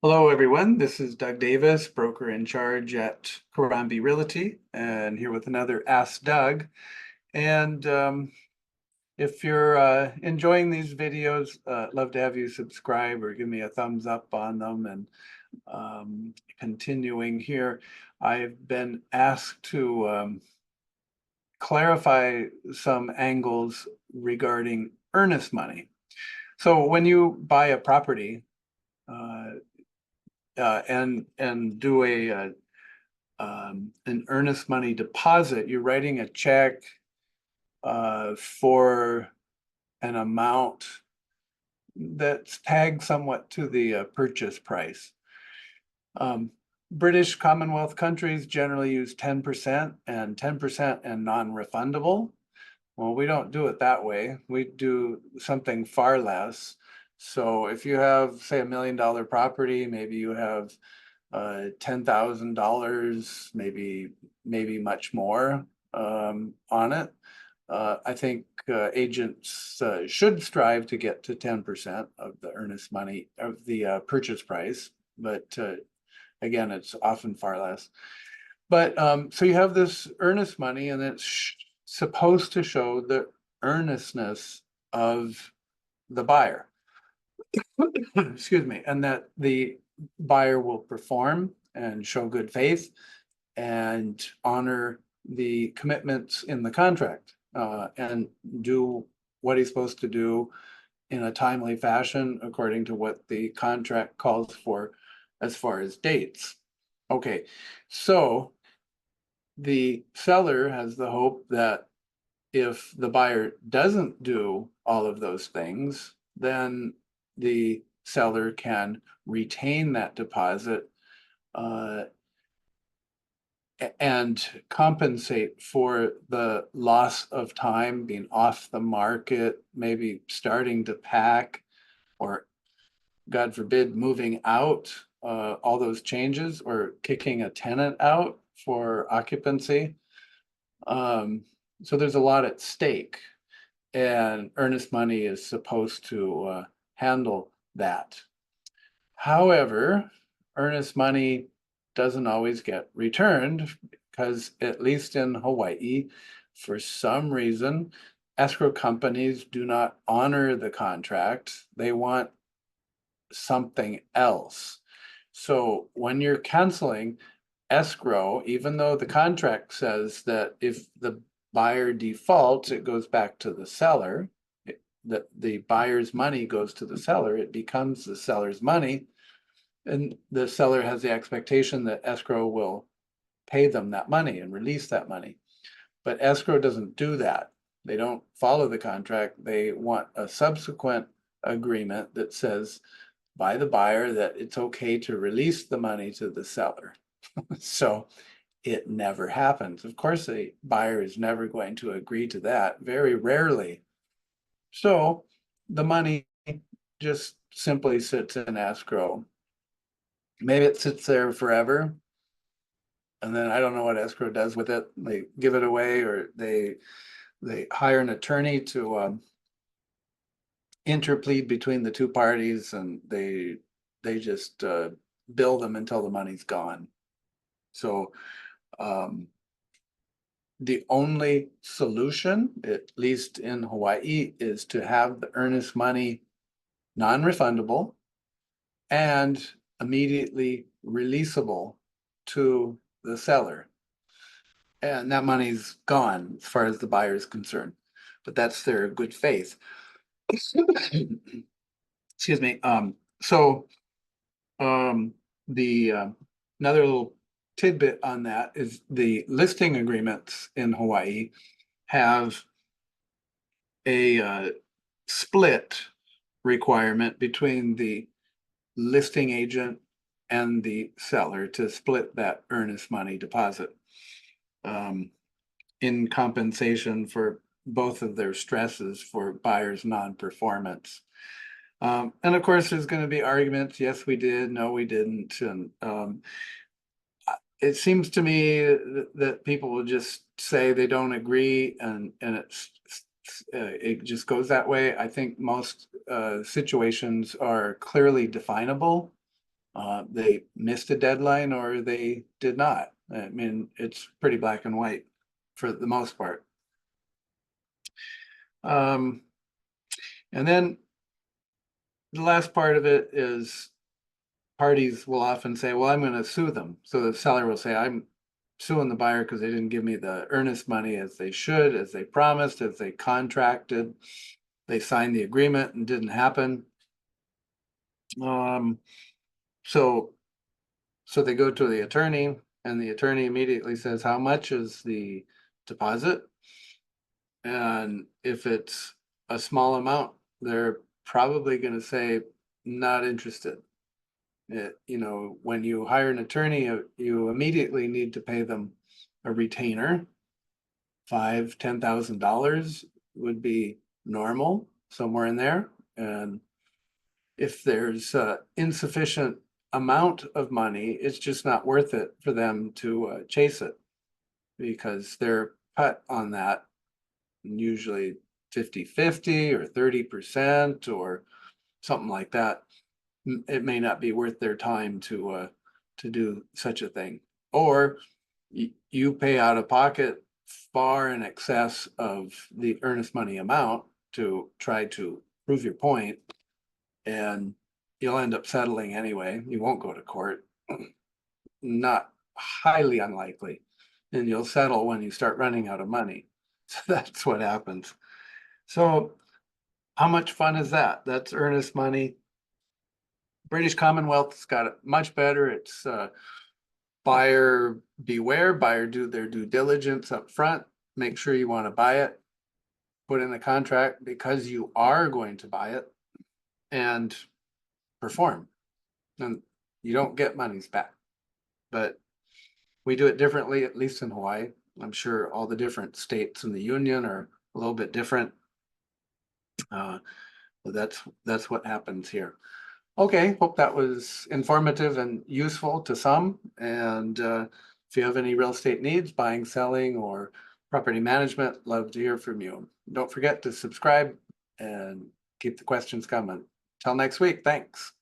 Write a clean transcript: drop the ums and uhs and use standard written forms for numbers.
Hello, everyone. This is Doug Davis, broker in charge at Corambi Realty, and here with another Ask Doug. And if you're enjoying these videos, love to have you subscribe or give me a thumbs up on them. And continuing here, I've been asked to clarify some angles regarding earnest money. So when you buy a property, uh, and do an earnest money deposit, you're writing a check for an amount that's tagged somewhat to the purchase price. Um, British Commonwealth countries generally use 10% and 10% and non-refundable. Well, we don't do it that way. We do something far less. So if you have, say, $1 million property, maybe you have $10,000, maybe much more on it. I think agents should strive to get to 10% of the earnest money of the purchase price, but again, it's often far less. But so you have this earnest money, and it's supposed to show the earnestness of the buyer. Excuse me, and that the buyer will perform and show good faith and honor the commitments in the contract and do what he's supposed to do in a timely fashion according to what the contract calls for as far as dates. Okay, so the seller has the hope that if the buyer doesn't do all of those things, then the seller can retain that deposit uh, and compensate for the loss of time being off the market, maybe starting to pack, or God forbid, moving out, all those changes, or kicking a tenant out for occupancy. So there's a lot at stake, and earnest money is supposed to handle that. However, earnest money doesn't always get returned because, at least in Hawaii, for some reason, escrow companies do not honor the contract. They want something else. So when you're canceling escrow, even though the contract says that if the buyer defaults, it goes back to the seller, that the buyer's money goes to the seller, it becomes the seller's money. And the seller has the expectation that escrow will pay them that money and release that money. But escrow doesn't do that. They don't follow the contract. They want a subsequent agreement that says by the buyer that it's okay to release the money to the seller. So it never happens. Of course, the buyer is never going to agree to that, very rarely. So the money just simply sits in escrow. Maybe it sits there forever. And then I don't know what escrow does with it. They give it away, or they hire an attorney to interplead between the two parties, and they just bill them until the money's gone. So the only solution, at least in Hawaii, is to have the earnest money non-refundable and immediately releasable to the seller. And that money's gone as far as the buyer is concerned. But that's their good faith. Excuse me. So the another little tidbit on that is the listing agreements in Hawaii have a split requirement between the listing agent and the seller to split that earnest money deposit in compensation for both of their stresses for buyer's non-performance. And of course, there's going to be arguments. Yes, we did. No, we didn't. And it seems to me that people will just say they don't agree, and it just goes that way. I think most situations are clearly definable, They missed a deadline or they did not. I mean, it's pretty black and white for the most part. And then the last part of it is parties will often say, well, I'm going to sue them. So the seller will say, I'm suing the buyer because they didn't give me the earnest money as they should, as they promised, as they contracted. They signed the agreement and didn't happen. Um, so so they go to the attorney and the attorney immediately says, how much is the deposit? And if it's a small amount, they're probably going to say, not interested. When you hire an attorney, you immediately need to pay them a retainer. $5,000, $10,000 would be normal, somewhere in there. And if there's insufficient amount of money, it's just not worth it for them to chase it, because their cut on that usually 50-50 or 30% or something like that. It may not be worth their time to do such a thing. Or you pay out of pocket far in excess of the earnest money amount to try to prove your point, and you'll end up settling anyway. You won't go to court, not highly unlikely, and you'll settle when you start running out of money. So that's what happens. So how much fun is that? That's earnest money. British Commonwealth's got it much better. It's buyer beware, buyer do their due diligence up front. Make sure you want to buy it. Put in the contract because you are going to buy it, and perform. And you don't get monies back. But we do it differently, at least in Hawaii. I'm sure all the different states in the union are a little bit different. But that's what happens here. Okay, hope that was informative and useful to some. And if you have any real estate needs, buying, selling, or property management, love to hear from you. Don't forget to subscribe and keep the questions coming. Till next week, thanks.